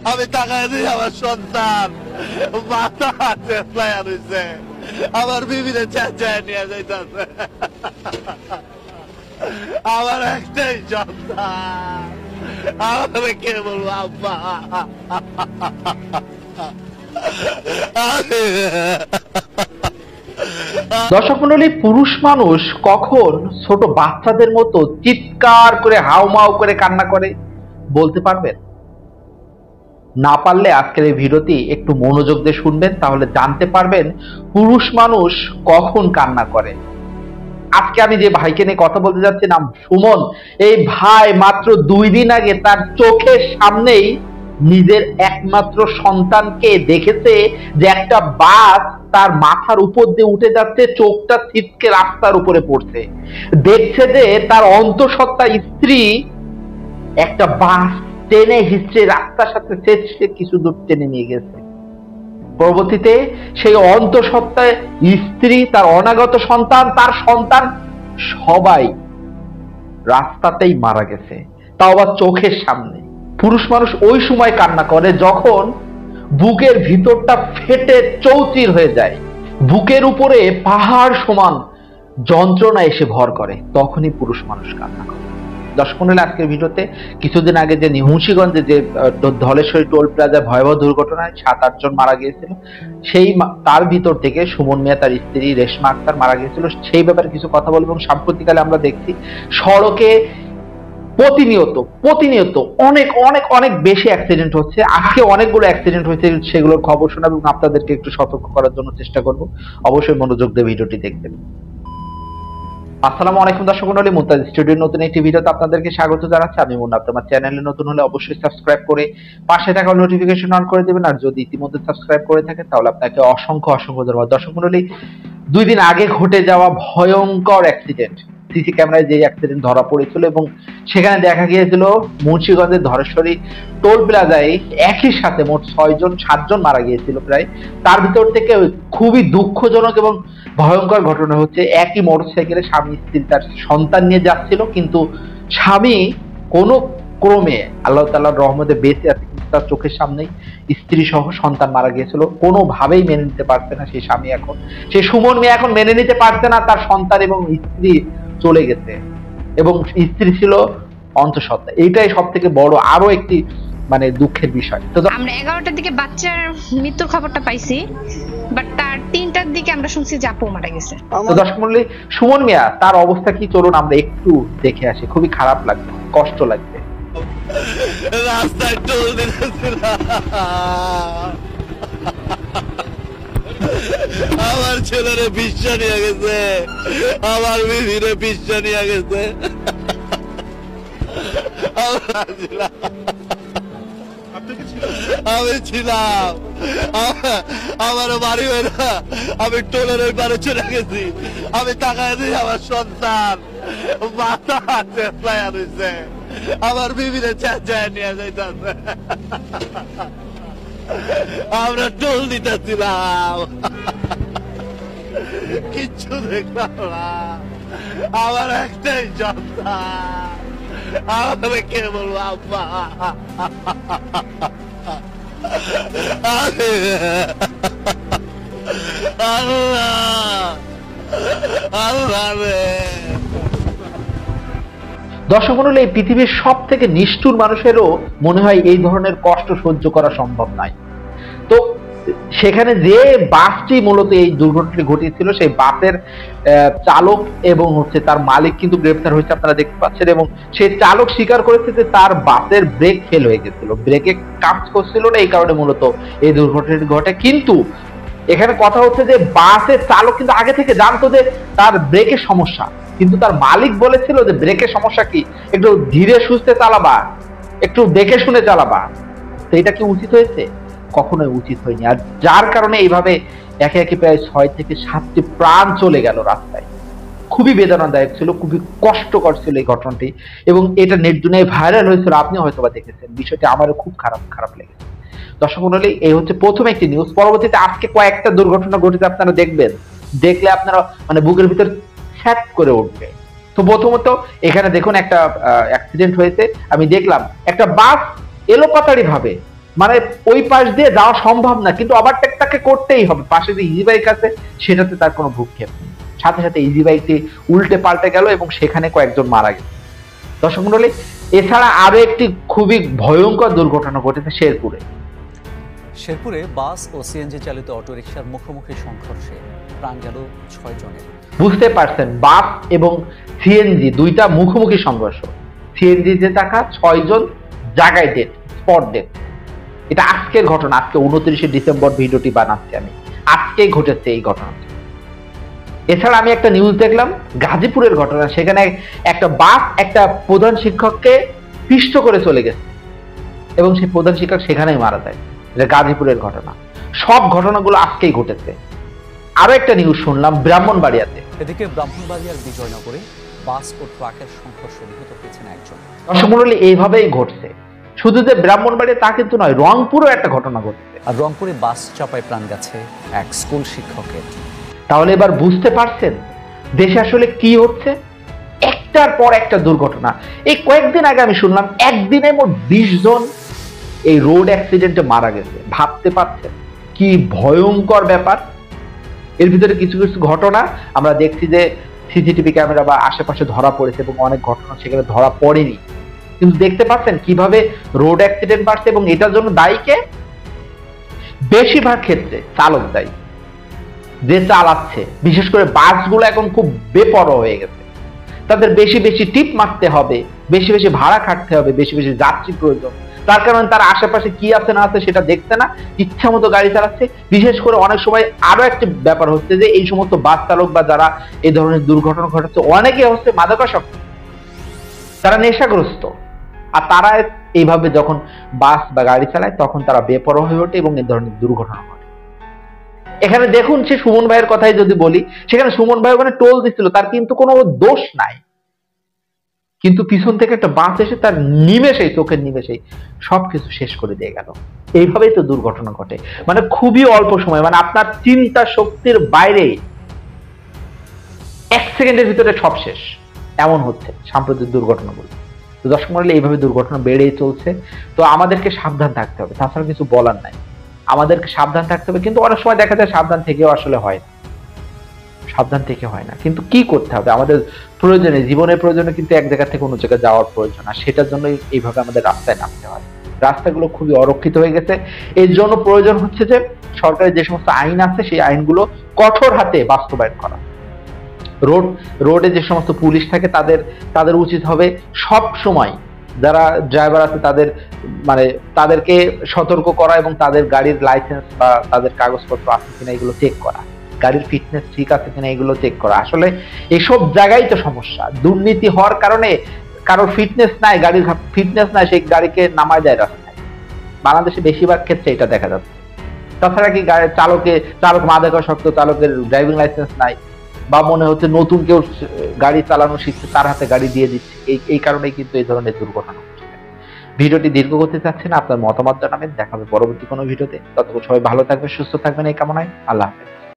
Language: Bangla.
আমি তাকায় দিই আমার সন্তান মাথা চেষ্টায় রয়েছে, আমার বিবিরে চেঁচায় নিয়ে যাইতেছে। আমার একটাই সন্তান, আমাকে কে বলবো আব্বা? দর্শক মণ্ডলী, পুরুষ মানুষ কখন ছোট বাচ্চাদের মতো চিৎকার করে হাউমাউ করে কান্না করে বলতে পারবেন? না পারলে আজকের এই ভিডিওটি একটু মনোযোগ দিয়ে শুনবেন, তাহলে জানতে পারবেন পুরুষ মানুষ কখন কান্না করে। আজকে আমি যে ভাইকে নিয়ে কথা বলতে যাচ্ছি নাম সুমন। এই ভাই মাত্র 2 দিন আগে তার চোখের সামনেই নিজের একমাত্র সন্তানকে দেখেছে যে একটা বাস তার মাথার উপর দিয়ে উঠে যাচ্ছে, চোখটা ছিটকে রাস্তার উপরে পড়ছে। দেখছে যে তার অন্তঃসত্ত্বা স্ত্রী একটা বাস টেনে হিচড়ে রাস্তার সাথে চেঁচড়ে কিছু দূর টেনে নিয়ে গেছে। পরবর্তীতে সেই অন্তঃসত্ত্বা স্ত্রী, তার অনাগত সন্তান, তার সন্তান সবাই রাস্তাতেই মারা গেছে, তাও আবার চোখের সামনে। পুরুষ মানুষ ওই সময় কান্না করে যখন বুকের ভিতরটা ফেটে চৌচির হয়ে যায়, বুকের উপরে পাহাড় সমান যন্ত্রণা এসে ভর করে, তখনই পুরুষ মানুষ কান্না করে। দর্শক মণ্ডলী, আজকের ভিডিওতে কিছুদিন আগে যে মুন্সিগঞ্জে যে ধলেশ্বরী টোল প্লাজায় ভয়াবহ দুর্ঘটনায় 7-8 জন মারা গিয়েছিল, সেই তার ভিতর থেকে সুমন মিয়া, তার স্ত্রী রেশমা আক্তার মারা গিয়েছিল, সেই ব্যাপারে কিছু কথা বলবো। এবং সাম্প্রতিককালে আমরা দেখছি সড়কে প্রতিনিয়ত অনেক অনেক অনেক বেশি অ্যাক্সিডেন্ট হচ্ছে। আজকে অনেকগুলো অ্যাক্সিডেন্ট হয়েছে, সেগুলোর খবর শোনাবো এবং আপনাদেরকে একটু সতর্ক করার জন্য চেষ্টা করব। অবশ্যই মনোযোগ দিয়ে ভিডিওটি দেখবেন। আসসালামু আলাইকুম দর্শক মণ্ডলী, মুনতাজ স্টুডিওর নতুন একটি ভিডিওতে আপনাদেরকে স্বাগত জানাচ্ছি। আমি মুন্না। আপনার চ্যানেলে নতুন হলে অবশ্যই সাবস্ক্রাইব করে পাশে থাকা নোটিফিকেশন অন করে দিবেন, আর যদি ইতিমধ্যে সাবস্ক্রাইব করে থাকেন তাহলে আপনাকে অসংখ্য অসংখ্য ধন্যবাদ। দর্শক মণ্ডলী, 2 দিন আগে ঘটে যাওয়া ভয়ঙ্কর অ্যাক্সিডেন্ট, সিসি ক্যামেরায় যে অ্যাক্সিডেন্ট ধরা পড়েছিল এবং সেখানে দেখা গিয়েছিল মুন্সিগঞ্জের ধলেশ্বরী টোল প্লাজায় একই সাথে মোট 7 জন মারা গিয়েছিল প্রায়। তার ভিতর থেকে খুবই দুঃখজনক এবং ভয়ঙ্কর ঘটনা হচ্ছে, একই মোটরসাইকেলে স্বামী স্ত্রী তার সন্তান নিয়ে যাচ্ছিল, কিন্তু স্বামী কোনো ক্রমে আল্লাহ তাআলার রহমতে বেঁচে আছে, কিন্তু তার চোখের সামনেই স্ত্রী সহ সন্তান মারা গিয়েছিল। কোনোভাবেই মেনে নিতে পারছে না সেই স্বামী, এখন সেই সুমন মেয়ে এখন মেনে নিতে পারছে না তার সন্তান এবং স্ত্রী চলে গেছে, এবং স্ত্রী ছিল অন্তঃসত্ত্বা। এইটাই সব থেকে বড় আরো একটি মানে দুঃখের বিষয়। তো আমরা 11টার দিকে বাচ্চার মৃত্যুর খবরটা পাইছি, বাট তার 3টার দিকে আমরা শুনছি যে আপু মারা গেছে। তো দর্শক মণ্ডলী, সুমন মিয়া তার অবস্থা কি চলুন আমরা একটু দেখে আসি। খুবই খারাপ লাগবে, কষ্ট লাগবে। রাস্তায় টোল দিতেছিলাম, আমার ছেলেরে বিশ্বা নিয়ে গেছে, আমার বিবিরে বিশ্বা নিয়ে গেছে। আমি ছিলাম, আমার বাড়ি হয় না, আমি টোলের ওই পারে চলে গেছি। আমি তাকায় দিই আমার সন্তান মাথা চেষ্টায় রয়েছে, আমার বিবিরে চেঁচায় নিয়ে যাইতেছে। আমরা টোল দিতেছিলাম, কিচ্ছু দেখলাম না, আমার একটাই সন্তান, আমাকে কে বলবো আব্বা? আল্লাহ আল্লাহ রে। দর্শক মণ্ডলী, এই পৃথিবীর সব থেকে নিষ্ঠুর মানুষেরও মনে হয় এই ধরনের কষ্ট সহ্য করা সম্ভব নয়। তো সেখানে যে বাসটি মূলত এই দুর্ঘটনাটি ঘটিয়েছিল, সেই বাসের চালক এবং তার মালিক কিন্তু গ্রেফতার হয়েছে, আপনারা দেখতে পাচ্ছেন। এবং সেই চালক স্বীকার করেছে যে তার বাসের ব্রেক ফেল হয়ে গেছিল, ব্রেকে কাজ করছিল না, এই কারণে মূলত এই দুর্ঘটনাটি ঘটে। কিন্তু এখানে কথা হচ্ছে যে বাসের চালক কিন্তু আগে থেকে জানতো যে তার ব্রেকের সমস্যা, কিন্তু তার মালিক বলেছিল যে ব্রেকের সমস্যা কি, একটু ধীরে সুস্থে চালাবা, একটু দেখে শুনে চালাবা। তো এটা কি উচিত হয়েছে? কখনোই উচিত হয়নি। আর যার কারণে এইভাবে একে একে প্রায় 6 থেকে 7টি প্রাণ চলে গেল রাস্তায়। খুবই বেদনাদায়ক ছিল, খুবই কষ্টকর ছিল এই ঘটনাটি, এবং এটা নেট দুনিয়ায় ভাইরাল হয়েছিল, আপনি হয়তোবা দেখেছেন। বিষয়টি আমারও খুব খারাপ লেগেছে। দর্শক মণ্ডলী, এই হচ্ছে প্রথম একটি নিউজ। পরবর্তীতে আজকে কয়েকটা দুর্ঘটনা ঘটেছে, আপনারা দেখবেন, দেখলে আপনারা মানে বুকের ভিতর ছ্যাট করে উঠবে। তো প্রথমত এখানে দেখুন একটা অ্যাক্সিডেন্ট হয়েছে। আমি দেখলাম একটা বাস এলোপাতাড়ি ভাবে মানে ওই পাশ দিয়ে যাওয়া সম্ভব না, কিন্তু ওভারটেক তাকে করতেই হবে। পাশে যে ইজি বাইক আছে সেটাতে তার কোনো ভ্রুক্ষেপ নেই, সাথে সাথে ইজি বাইকটি উল্টে পাল্টে গেল এবং সেখানে কয়েকজন মারা গেল। দর্শক মণ্ডলী, এছাড়া আরো একটি খুবই ভয়ঙ্কর দুর্ঘটনা ঘটেছে শেরপুরে। শেরপুরে বাস ও সিএনজি চালিত অটোরিকশার মুখোমুখি সংঘর্ষে প্রাণ গেল 6 জনের। বুঝতে পারছেন, বাস এবং সিএনজি দুইটা মুখোমুখি সংঘর্ষ, সিএনজি তে থাকা 6 জন জায়গায় ডেট, স্পট ডেট। এটা আজকের ঘটনা, আজকে 29শে ডিসেম্বর ভিডিওটি বানাচ্ছি আমি, আজকেই ঘটেছে এই ঘটনাটি। এছাড়া আমি একটা নিউজ দেখলাম গাজীপুরের ঘটনা, সেখানে একটা বাস একটা প্রধান শিক্ষককে পিষ্ট করে চলে গেছে এবং সেই প্রধান শিক্ষক সেখানেই মারা যায়। এটা গাজীপুরের ঘটনা। সব ঘটনাগুলো আজকেই ঘটেছে। আরো একটা নিউজ শুনলাম ব্রাহ্মণবাড়িয়াতে। এদিকে ব্রাহ্মণবাড়িয়ার বিজয়নগরে বাস ও ট্রাকের সংঘর্ষে নিহত হয়েছেন একজন। দর্শক মণ্ডলী, এইভাবেই ঘটছে। শুধু যে ব্রাহ্মণবাড়িয়া তা কিন্তু নয়, রংপুরও একটা ঘটনা ঘটছে। আর রংপুরে বাস চাপায় প্রাণ গেছে এক স্কুল শিক্ষকের। তাহলে এবার বুঝতে পারছেন দেশে আসলে কি হচ্ছে, একটার পর একটা দুর্ঘটনা। এই কয়েকদিন আগে আমি শুনলাম একদিনে মোট 20 জন এই রোড অ্যাক্সিডেন্টে মারা গেছে। ভাবতে পারছেন কি ভয়ঙ্কর ব্যাপার। এর ভিতরে কিছু কিছু ঘটনা আমরা দেখছি যে সিসিটিভি ক্যামেরা বা আশেপাশে ধরা পড়েছে এবং অনেক ঘটনা সেখানে ধরা পড়েনি। কিন্তু দেখতে পাচ্ছেন কিভাবে রোড অ্যাক্সিডেন্ট বাড়ছে এবং এটার জন্য দায়ী কে? বেশিরভাগ ক্ষেত্রে চালক দায়ী, যে চালাচ্ছে। বিশেষ করে বাসগুলো এখন খুব বেপরোয়া হয়ে গেছে। তাদের বেশি বেশি টিপ মারতে হবে, বেশি বেশি ভাড়া খাটতে হবে, বেশি বেশি যাত্রী প্রয়োজন। তার কারণে তার আশেপাশে কি আছে না আছে সেটা দেখছে না, ইচ্ছা মতো গাড়ি চালাচ্ছে। বিশেষ করে অনেক সময় আরো একটা ব্যাপার হচ্ছে যে এই সমস্ত বাস চালক বা যারা এই ধরনের দুর্ঘটনা ঘটাচ্ছে অনেকে হচ্ছে মাদকাসক্ত, তারা নেশাগ্রস্ত। আর তারা এইভাবে যখন বাস বা গাড়ি চালায় তখন তারা বেপরোয়া হয়ে ওঠে এবং এই ধরনের দুর্ঘটনা ঘটে। এখানে দেখুন, সে সুমন ভাইয়ের কথাই যদি বলি, সেখানে সুমন ভাই ওখানে টোল দিচ্ছিল, তার কিন্তু কোনো দোষ নাই, কিন্তু পিছন থেকে একটা বাস এসে তার নিমেষেই, চোখের নিমেষেই সবকিছু শেষ করে দিয়ে গেল। এইভাবেই তো দুর্ঘটনা ঘটে, মানে খুবই অল্প সময়, মানে আপনার চিন্তা শক্তির বাইরে 1 সেকেন্ডের ভিতরে সব শেষ। এমন হচ্ছে সাম্প্রতিক দুর্ঘটনাগুলো। তো দর্শক মণ্ডলী, এইভাবে দুর্ঘটনা বেড়েই চলছে। তো আমাদেরকে সাবধান থাকতে হবে, তাছাড়া কিছু বলার নাই। আমাদেরকে সাবধান থাকতে হবে, কিন্তু অনেক সময় দেখা যায় সাবধান থেকেও আসলে হয় না, সাবধান থেকে হয় না। কিন্তু কি করতে হবে, আমাদের প্রয়োজনে, জীবনের প্রয়োজনে কিন্তু এক জায়গা থেকে অন্য জায়গায় যাওয়ার প্রয়োজন, আর সেটার জন্য এইভাবে আমাদের রাস্তায় নামতে হয়। রাস্তাগুলো খুবই অরক্ষিত হয়ে গেছে। এর জন্য প্রয়োজন হচ্ছে যে সরকারের যে সমস্ত আইন আছে সেই আইনগুলো কঠোর হাতে বাস্তবায়ন করা। রোডে যে সমস্ত পুলিশ থাকে তাদের উচিত হবে সব সময় যারা ড্রাইভার আছে তাদেরকে সতর্ক করা এবং তাদের গাড়ির লাইসেন্স বা তাদের কাগজপত্র আছে কিনা এগুলো চেক করা, গাড়ির ফিটনেস ঠিক আছে কিনা এগুলো চেক করা। আসলে এসব জায়গায় তো সমস্যা, দুর্নীতি হওয়ার কারণে কারোর ফিটনেস নাই, গাড়ির ফিটনেস নাই, সেই গাড়িকে নামায় দেয় রাস্তায়। বাংলাদেশে বেশিরভাগ ক্ষেত্রে এটা দেখা যাচ্ছে। তাছাড়া কি চালক মাদকাসক্ত, চালকের ড্রাইভিং লাইসেন্স নাই, বা মনে হচ্ছে নতুন কেউ গাড়ি চালানো শিখছে তার হাতে গাড়ি দিয়ে দিচ্ছে, এই কারণেই কিন্তু এই ধরনের দুর্ঘটনা ঘটছে। ভিডিওটি দীর্ঘ করতে চাচ্ছি না, আপনার মতামত জানাবেন। দেখা হবে পরবর্তী কোনো ভিডিওতে। ততক্ষণ সবাই ভালো থাকবেন, সুস্থ থাকবেন এই কামনায়। আল্লাহ হাফেজ।